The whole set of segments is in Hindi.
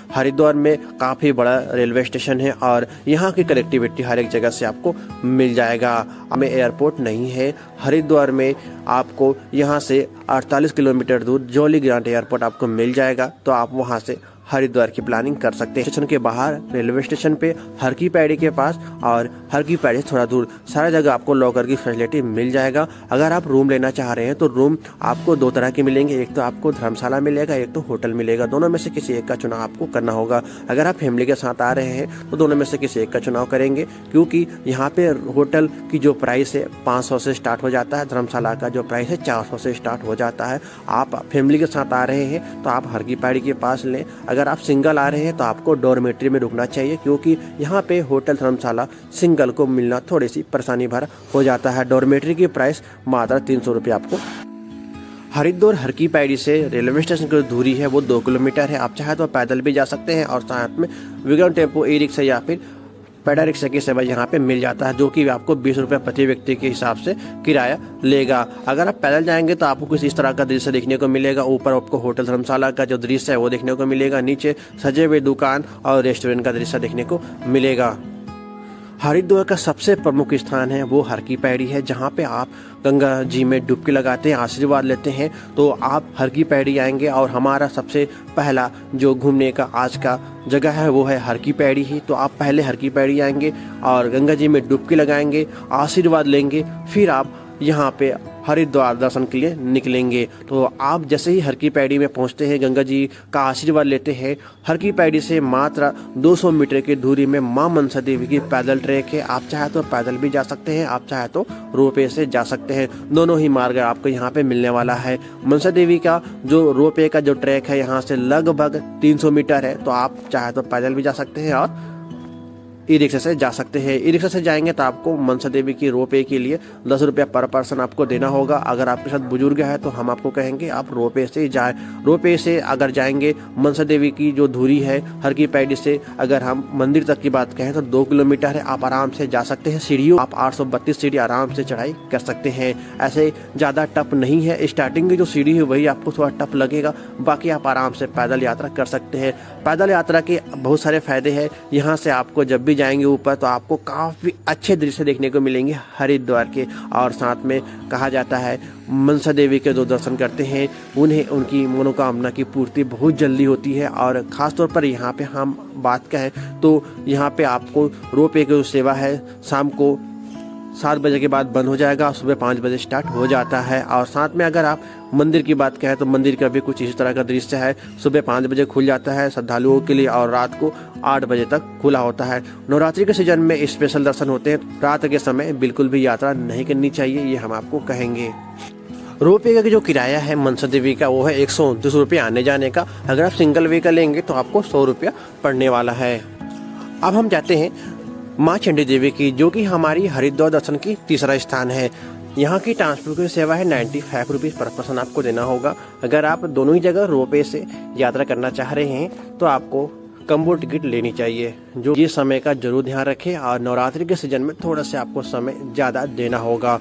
हरिद्वार में काफ़ी बड़ा रेलवे स्टेशन है और यहाँ की कनेक्टिविटी हर एक जगह से आपको मिल जाएगा। हमें एयरपोर्ट नहीं है हरिद्वार में, आपको यहाँ से 48 किलोमीटर दूर जौली ग्रांट एयरपोर्ट आपको मिल जाएगा, तो आप वहाँ से हरिद्वार की प्लानिंग कर सकते हैं। स्टेशन के बाहर रेलवे स्टेशन पे हर की पैड़ी के पास और हर की पैड़ी से थोड़ा दूर सारा जगह आपको लॉकर की फैसिलिटी मिल जाएगा। अगर आप रूम लेना चाह रहे हैं तो रूम आपको दो तरह के मिलेंगे, एक तो आपको धर्मशाला मिलेगा, एक तो होटल मिलेगा। दोनों में से किसी एक का चुनाव आपको करना होगा। अगर आप फैमिली के साथ आ रहे हैं तो दोनों में से किसी एक का चुनाव करेंगे, क्योंकि यहाँ पे होटल की जो प्राइस है 500 से स्टार्ट हो जाता है, धर्मशाला का जो प्राइस है 400 से स्टार्ट हो जाता है। आप फैमिली के साथ आ रहे हैं तो आप हर की पैड़ी के पास लें। अगर आप सिंगल आ रहे हैं तो आपको डॉर्मेट्री में रुकना चाहिए, क्योंकि यहाँ पे होटल धर्मशाला सिंगल को मिलना थोड़ी सी परेशानी भरा हो जाता है। डॉर्मेट्री की प्राइस मात्र 300 रुपये आपको। हरिद्वार हर की पैड़ी से रेलवे स्टेशन की दूरी है वो 2 किलोमीटर है। आप चाहे तो पैदल भी जा सकते हैं और साथ में विक्रम टेम्पो, ई रिक्शा या फिर पैडा रिक्शा की सेवा यहाँ पे मिल जाता है, जो कि आपको 20 रुपये प्रति व्यक्ति के हिसाब से किराया लेगा। अगर आप पैदल जाएंगे तो आपको कुछ इस तरह का दृश्य देखने को मिलेगा। ऊपर आपको होटल धर्मशाला का जो दृश्य है वो देखने को मिलेगा, नीचे सजे हुए दुकान और रेस्टोरेंट का दृश्य देखने को मिलेगा। हरिद्वार का सबसे प्रमुख स्थान है वो हर की पैड़ी है, जहाँ पे आप गंगा जी में डुबकी लगाते हैं, आशीर्वाद लेते हैं। तो आप हर की पैड़ी आएंगे और हमारा सबसे पहला जो घूमने का आज का जगह है वो है हर की पैड़ी ही। तो आप पहले हर की पैड़ी आएंगे और गंगा जी में डुबकी लगाएंगे, आशीर्वाद लेंगे, फिर आप यहाँ पे हरिद्वार दर्शन के लिए निकलेंगे। तो आप जैसे ही हर की पैड़ी में पहुँचते हैं, गंगा जी का आशीर्वाद लेते हैं, हर की पैड़ी से मात्र 200 मीटर की दूरी में मां मनसा देवी की पैदल ट्रैक है। आप चाहे तो पैदल भी जा सकते हैं, आप चाहे तो रोपवे से जा सकते हैं। दोनों ही मार्ग आपको यहाँ पे मिलने वाला है। मनसा देवी का जो रोपवे का जो ट्रैक है यहाँ से लगभग 300 मीटर है, तो आप चाहे तो पैदल भी जा सकते हैं और ई रिक्शा से जा सकते हैं। ई रिक्शा से जाएंगे तो आपको मनसा देवी की रोपवे के लिए 10 रुपये पर पर्सन आपको देना होगा। अगर आपके साथ बुजुर्ग है तो हम आपको कहेंगे आप रोपवे से जाएं। रोपवे से अगर जाएंगे मनसा देवी की जो दूरी है हर की पैड़ी से, अगर हम मंदिर तक की बात कहें तो 2 किलोमीटर है, आप आराम से जा सकते हैं। सीढ़ियों आप 832 सीढ़ी आराम से चढ़ाई कर सकते हैं। ऐसे ज़्यादा टफ नहीं है। स्टार्टिंग की जो सीढ़ी है वही आपको थोड़ा टफ लगेगा, बाकी आप आराम से पैदल यात्रा कर सकते हैं। पैदल यात्रा के बहुत सारे फायदे हैं। यहाँ से आपको जब भी जाएंगे ऊपर तो आपको काफ़ी अच्छे दृश्य देखने को मिलेंगे हरिद्वार के। और साथ में कहा जाता है मनसा देवी के जो दर्शन करते हैं उन्हें उनकी मनोकामना की पूर्ति बहुत जल्दी होती है। और ख़ास तौर पर यहाँ पे हम बात कहें तो यहाँ पे आपको रोपवे की जो सेवा है शाम को 7 बजे के बाद बंद हो जाएगा, सुबह 5 बजे स्टार्ट हो जाता है। और साथ में अगर आप मंदिर की बात कहें तो मंदिर का भी कुछ इसी तरह का दृश्य है। सुबह 5 बजे खुल जाता है श्रद्धालुओं के लिए और रात को 8 बजे तक खुला होता है। नवरात्रि के सीजन में स्पेशल दर्शन होते हैं। रात के समय बिल्कुल भी यात्रा नहीं करनी चाहिए, ये हम आपको कहेंगे। रोपवे का जो किराया है मनसा देवी का वो है 129 रुपये आने जाने का। अगर आप सिंगल वे का लेंगे तो आपको 100 रुपया पड़ने वाला है। अब हम जाते हैं माँ चंडी देवी की, जो कि हमारी हरिद्वार दर्शन की तीसरा स्थान है। यहाँ की ट्रांसपोर्ट की सेवा है 95 रुपीज़ पर पर्सन आपको देना होगा। अगर आप दोनों ही जगह रोपवे से यात्रा करना चाह रहे हैं तो आपको कम्बो टिकट लेनी चाहिए, जो ये समय का जरूर ध्यान रखें। और नवरात्रि के सीजन में थोड़ा सा आपको समय ज़्यादा देना होगा।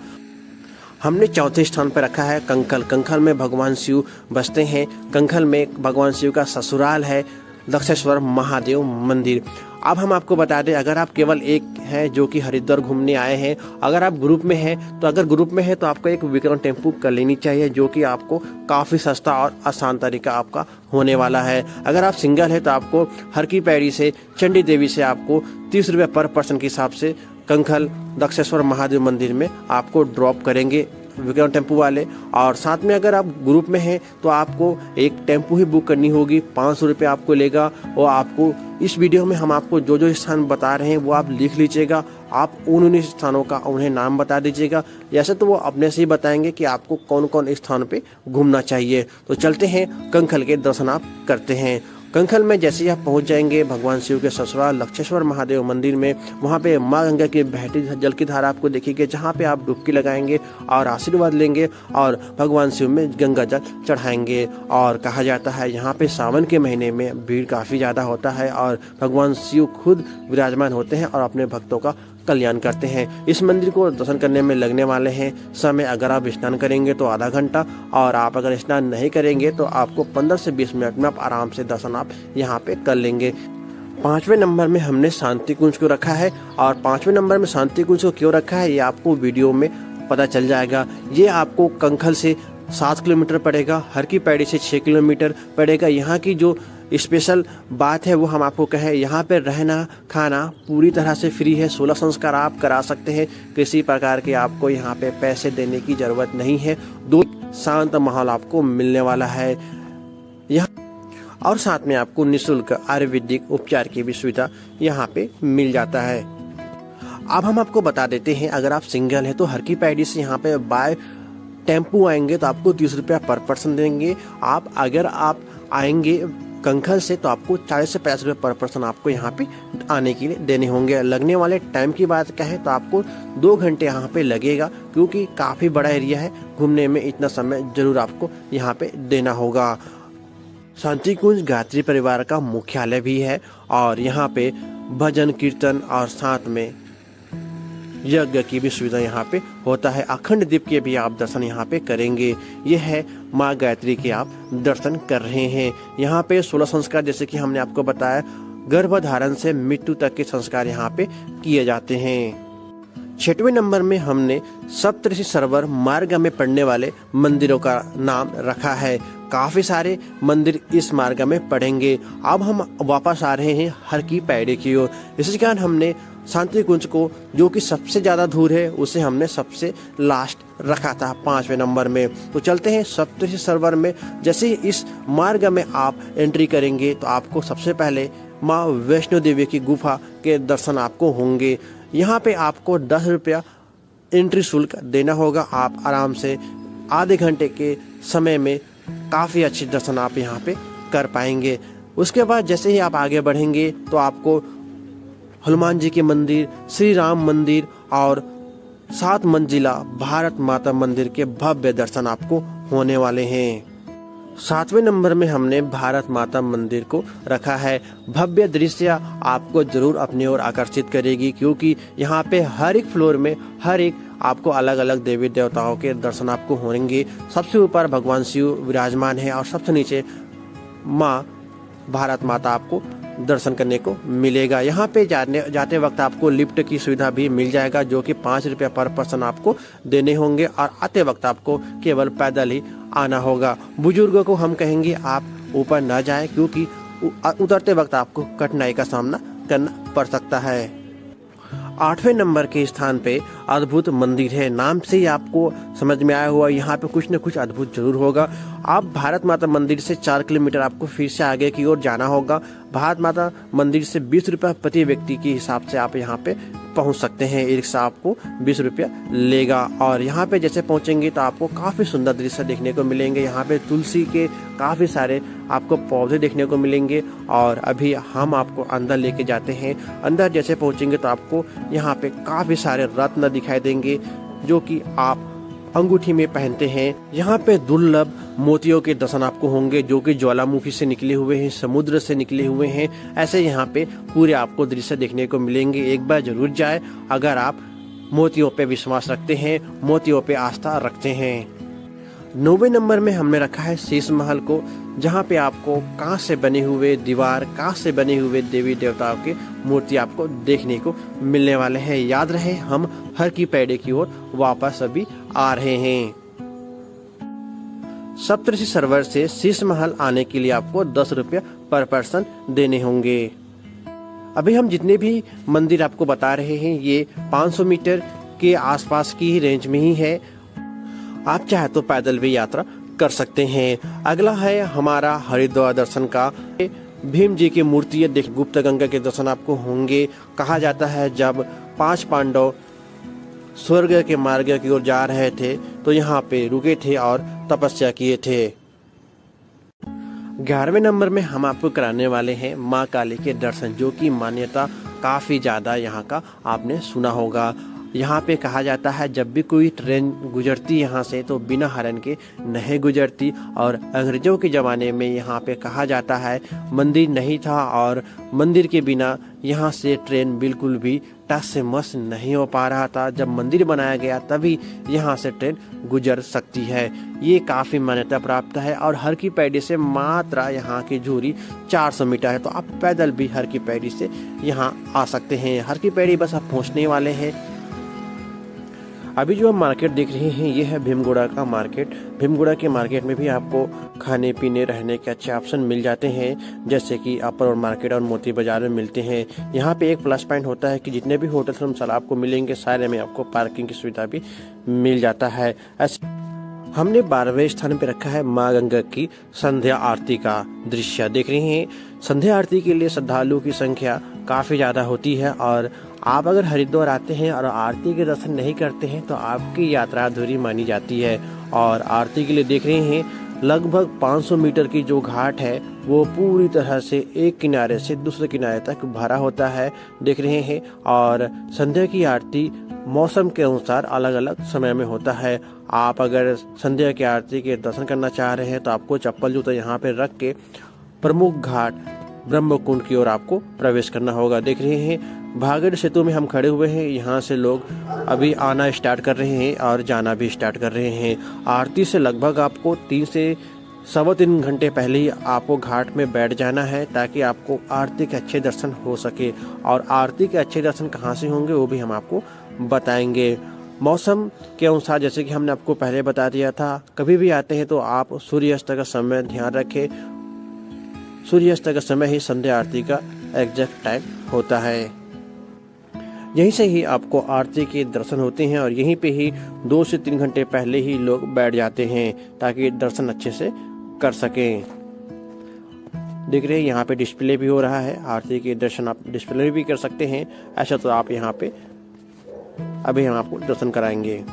हमने चौथे स्थान पर रखा है कंखल। कंखल में भगवान शिव बसते हैं। कंखल में भगवान शिव का ससुराल है दक्षेश्वर महादेव मंदिर। अब हम आपको बता दें, अगर आप केवल एक हैं जो कि हरिद्वार घूमने आए हैं, अगर आप ग्रुप में हैं तो आपको एक विक्रम टेम्पो कर लेनी चाहिए, जो कि आपको काफ़ी सस्ता और आसान तरीका आपका होने वाला है। अगर आप सिंगल है तो आपको हर की पैड़ी से चंडी देवी से आपको 30 रुपये पर पर्सन के हिसाब से कंखल दक्षेश्वर महादेव मंदिर में आपको ड्रॉप करेंगे विक्रम टेम्पो वाले। और साथ में अगर आप ग्रुप में हैं तो आपको एक टेम्पो ही बुक करनी होगी, 500 रुपये आपको लेगा। और आपको इस वीडियो में हम आपको जो जो स्थान बता रहे हैं वो आप लिख लीजिएगा। आप उन स्थानों का उन्हें नाम बता दीजिएगा। ऐसे तो वो अपने से ही बताएंगे कि आपको कौन कौन स्थान पे घूमना चाहिए। तो चलते हैं कंखल के दर्शन आप करते हैं। कंखल में जैसे ही आप पहुंच जाएंगे भगवान शिव के ससुराल लक्षेश्वर महादेव मंदिर में, वहां पे माँ गंगा की बहती जल की धारा आपको दिखेगी, जहां पे आप डुबकी लगाएंगे और आशीर्वाद लेंगे और भगवान शिव में गंगा जल चढ़ाएंगे। और कहा जाता है यहाँ पे सावन के महीने में भीड़ काफ़ी ज़्यादा होता है और भगवान शिव खुद विराजमान होते हैं और अपने भक्तों का कल्याण करते हैं। इस मंदिर को दर्शन करने में लगने वाले हैं समय, अगर आप स्नान करेंगे तो आधा घंटा, और आप अगर स्नान नहीं करेंगे तो आपको 15 से 20 मिनट में आप आराम से दर्शन आप यहाँ पे कर लेंगे। 5वें नंबर में हमने शांति कुंज को रखा है, और 5वें नंबर में शांति कुंज को क्यों रखा है ये आपको वीडियो में पता चल जाएगा। ये आपको कंखल से 7 किलोमीटर पड़ेगा, हर की पैड़ी से 6 किलोमीटर पड़ेगा। यहाँ की जो स्पेशल बात है वो हम आपको कहें, यहाँ पे रहना खाना पूरी तरह से फ्री है। 16 संस्कार आप करा सकते हैं, किसी प्रकार के आपको यहाँ पे पैसे देने की ज़रूरत नहीं है। दो शांत माहौल आपको मिलने वाला है यहाँ, और साथ में आपको निःशुल्क आयुर्वेदिक उपचार की भी सुविधा यहाँ पे मिल जाता है। अब हम आपको बता देते हैं, अगर आप सिंगल है तो हर की पैड़ी से यहाँ पे बाय टेम्पू आएंगे तो आपको 30 रुपया पर पर्सन देंगे। अगर आप आएंगे कंखल से तो आपको 40 से 50 रुपये पर पर्सन आपको यहाँ पे आने के लिए देने होंगे। लगने वाले टाइम की बात कहें तो आपको 2 घंटे यहाँ पे लगेगा, क्योंकि काफ़ी बड़ा एरिया है, घूमने में इतना समय जरूर आपको यहाँ पे देना होगा। शांति कुंज गायत्री परिवार का मुख्यालय भी है, और यहाँ पे भजन कीर्तन और साथ में यज्ञ की भी सुविधा यहाँ पे होता है। अखंड दीप के भी आप दर्शन यहाँ पे करेंगे। ये है माँ गायत्री के आप दर्शन कर रहे हैं। यहाँ पे 16 संस्कार, जैसे कि हमने आपको बताया, गर्भधारण से मृत्यु तक के संस्कार यहाँ पे किए जाते हैं। 6वें नंबर में हमने सप्तऋषि सरोवर मार्ग में पड़ने वाले मंदिरों का नाम रखा है। काफी सारे मंदिर इस मार्ग में पड़ेंगे। अब हम वापस आ रहे हैं हर की पैड़ी की ओर। इसी कारण हमने शांति कुंज को, जो कि सबसे ज्यादा दूर है, उसे हमने सबसे लास्ट रखा था 5वें नंबर में। तो चलते हैं सप्तऋषि सरोवर में। जैसे इस मार्ग में आप एंट्री करेंगे तो आपको सबसे पहले माँ वैष्णो देवी की गुफा के दर्शन आपको होंगे। यहाँ पे आपको 10 रुपया एंट्री शुल्क देना होगा। आप आराम से आधे घंटे के समय में काफ़ी अच्छे दर्शन आप यहाँ पे कर पाएंगे। उसके बाद जैसे ही आप आगे बढ़ेंगे तो आपको हनुमान जी के मंदिर, श्री राम मंदिर और 7 मंजिला भारत माता मंदिर के भव्य दर्शन आपको होने वाले हैं। 7वें नंबर में हमने भारत माता मंदिर को रखा है। भव्य दृश्य आपको जरूर अपनी ओर आकर्षित करेगी, क्योंकि यहाँ पे हर एक फ्लोर में हर एक आपको अलग अलग देवी देवताओं के दर्शन आपको होंगे। सबसे ऊपर भगवान शिव विराजमान है, और सबसे नीचे माँ भारत माता आपको दर्शन करने को मिलेगा। यहाँ पे जाते वक्त आपको लिफ्ट की सुविधा भी मिल जाएगा, जो कि 5 रुपया पर पर्सन आपको देने होंगे, और आते वक्त आपको केवल पैदल ही आना होगा। बुजुर्गों को हम कहेंगे आप ऊपर ना जाएं, क्योंकि उतरते वक्त आपको कठिनाई का सामना करना पड़ सकता है। 8वें नंबर के स्थान पे अद्भुत मंदिर है। नाम से ही आपको समझ में आया हुआ, यहाँ पे कुछ न कुछ अद्भुत जरूर होगा। आप भारत माता मंदिर से 4 किलोमीटर आपको फिर से आगे की ओर जाना होगा। भारत माता मंदिर से 20 रुपया प्रति व्यक्ति के हिसाब से आप यहाँ पे पहुँच सकते हैं। ई रिक्शा आपको 20 रुपया लेगा, और यहाँ पे जैसे पहुँचेंगे तो आपको काफ़ी सुंदर दृश्य देखने को मिलेंगे। यहाँ पे तुलसी के काफ़ी सारे आपको पौधे देखने को मिलेंगे, और अभी हम आपको अंदर लेके जाते हैं। अंदर जैसे पहुँचेंगे तो आपको यहाँ पे काफ़ी सारे रत्न दिखाई देंगे, जो कि आप अंगूठी में पहनते हैं। यहाँ पे दुर्लभ मोतियों के दर्शन आपको होंगे, जो कि ज्वालामुखी से निकले हुए हैं, समुद्र से निकले हुए हैं। ऐसे यहाँ पे पूरे आपको दृश्य देखने को मिलेंगे। एक बार जरूर जाए अगर आप मोतियों पे विश्वास रखते हैं, मोतियों पे आस्था रखते हैं। 9वें नंबर में हमने रखा है शीश महल को, जहाँ पे आपको कांच से बने हुए दीवार, कांच से बने हुए देवी देवताओं की मूर्ति आपको देखने को मिलने वाले हैं। याद रहे हम हर की पैड़ी की ओर वापस अभी आ रहे हैं। सप्तऋषि सरोवर से शीश महल आने के लिए आपको 10 रुपया पर पर्सन देने होंगे। अभी हम जितने भी मंदिर आपको बता रहे हैं ये 500 मीटर के आसपास की ही रेंज में ही है। आप चाहे तो पैदल भी यात्रा कर सकते हैं। अगला है हमारा हरिद्वार दर्शन का। भीम जी की मूर्ति देख, गुप्त गंगा के दर्शन आपको होंगे। कहा जाता है जब 5 पांडव स्वर्ग के मार्ग की ओर जा रहे थे तो यहाँ पे रुके थे और तपस्या किए थे। 11वें नंबर में हम आपको कराने वाले हैं माँ काली के दर्शन, जो कि मान्यता काफी ज्यादा यहाँ का आपने सुना होगा। यहाँ पे कहा जाता है जब भी कोई ट्रेन गुजरती यहाँ से तो बिना हॉर्न के नहीं गुजरती। और अंग्रेजों के ज़माने में यहाँ पे कहा जाता है मंदिर नहीं था और मंदिर के बिना यहाँ से ट्रेन बिल्कुल भी टस से मस नहीं हो पा रहा था। जब मंदिर बनाया गया तभी यहाँ से ट्रेन गुजर सकती है। ये काफ़ी मान्यता प्राप्त है। और हर की पैड़ी से मात्र यहाँ की दूरी 400 मीटर है, तो आप पैदल भी हर की पैड़ी से यहाँ आ सकते हैं। हर की पैड़ी बस आप पहुँचने वाले हैं। अभी जो हम मार्केट देख रहे हैं ये है भीमगोड़ा का मार्केट। भीमगोड़ा के मार्केट में भी आपको खाने पीने रहने के अच्छे ऑप्शन मिल जाते हैं, जैसे कि अपर और मार्केट और मोती बाजार में मिलते हैं। यहाँ पे एक प्लस पॉइंट होता है कि जितने भी होटल धर्मशाला आपको मिलेंगे सारे में आपको पार्किंग की सुविधा भी मिल जाता है। ऐसे हमने 12वें स्थान पे रखा है माँ गंगा की संध्या आरती का दृश्य। देख रहे हैं संध्या आरती के लिए श्रद्धालुओं की संख्या काफ़ी ज़्यादा होती है। और आप अगर हरिद्वार आते हैं और आरती के दर्शन नहीं करते हैं तो आपकी यात्रा अधूरी मानी जाती है। और आरती के लिए देख रहे हैं लगभग 500 मीटर की जो घाट है वो पूरी तरह से एक किनारे से दूसरे किनारे तक भरा होता है, देख रहे हैं। और संध्या की आरती मौसम के अनुसार अलग अलग समय में होता है। आप अगर संध्या की आरती के दर्शन करना चाह रहे हैं तो आपको चप्पल जूता यहाँ पे रख के प्रमुख घाट ब्रह्म कुंड की ओर आपको प्रवेश करना होगा। देख रहे हैं भागीरथ सेतु में हम खड़े हुए हैं। यहाँ से लोग अभी आना स्टार्ट कर रहे हैं और जाना भी स्टार्ट कर रहे हैं। आरती से लगभग आपको 3 से 3.25 घंटे पहले ही आपको घाट में बैठ जाना है ताकि आपको आरती के अच्छे दर्शन हो सके। और आरती के अच्छे दर्शन कहाँ से होंगे वो भी हम आपको बताएंगे। मौसम के अनुसार जैसे कि हमने आपको पहले बता दिया था, कभी भी आते हैं तो आप सूर्यास्त का समय ध्यान रखें। सूर्यास्त का समय ही संध्या आरती का एग्जैक्ट टाइम होता है। यहीं से ही आपको आरती के दर्शन होते हैं और यहीं पे ही 2 से 3 घंटे पहले ही लोग बैठ जाते हैं ताकि दर्शन अच्छे से कर सकें। देख रहे हैं यहाँ पे डिस्प्ले भी हो रहा है। आरती के दर्शन आप डिस्प्ले भी कर सकते हैं। ऐसा तो आप यहाँ पे अभी हम आपको दर्शन कराएंगे।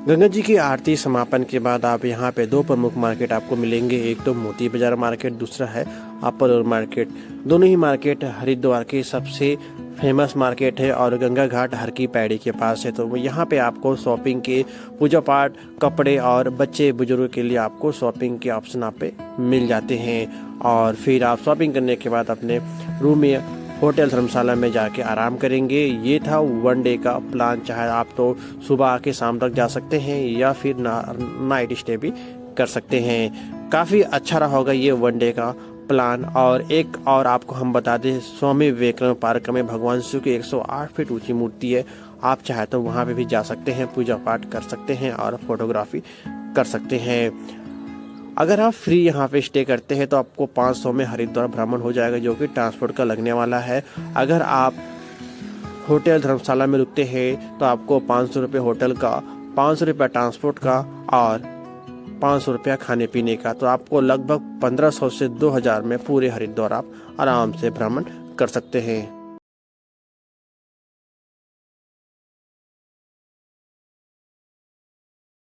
गंगा जी की आरती समापन के बाद आप यहाँ पे 2 प्रमुख मार्केट आपको मिलेंगे। एक तो मोती बाजार मार्केट, दूसरा है अपर मार्केट। दोनों ही मार्केट हरिद्वार के सबसे फेमस मार्केट है और गंगा घाट हर की पैड़ी के पास है। तो यहाँ पे आपको शॉपिंग के, पूजा पाठ, कपड़े और बच्चे बुजुर्ग के लिए आपको शॉपिंग के ऑप्शन आप पे मिल जाते हैं। और फिर आप शॉपिंग करने के बाद अपने रूम में होटल धर्मशाला में जाके आराम करेंगे। ये था 1 डे का प्लान। चाहे आप तो सुबह आके शाम तक जा सकते हैं या फिर नाइट स्टे भी कर सकते हैं। काफ़ी अच्छा रहा होगा ये 1 डे का प्लान। और एक और आपको हम बता दें, स्वामी विवेकानंद पार्क में भगवान शिव की 108 फीट ऊंची मूर्ति है। आप चाहे तो वहाँ पे भी जा सकते हैं, पूजा पाठ कर सकते हैं और फोटोग्राफी कर सकते हैं। अगर आप फ्री यहाँ पे स्टे करते हैं तो आपको 500 में हरिद्वार भ्रमण हो जाएगा, जो कि ट्रांसपोर्ट का लगने वाला है। अगर आप होटल धर्मशाला में रुकते हैं तो आपको 500 रुपये होटल का, 500 रुपये ट्रांसपोर्ट का और 500 रुपया खाने पीने का। तो आपको लगभग 1500 से 2000 में पूरे हरिद्वार आप आराम से भ्रमण कर सकते हैं।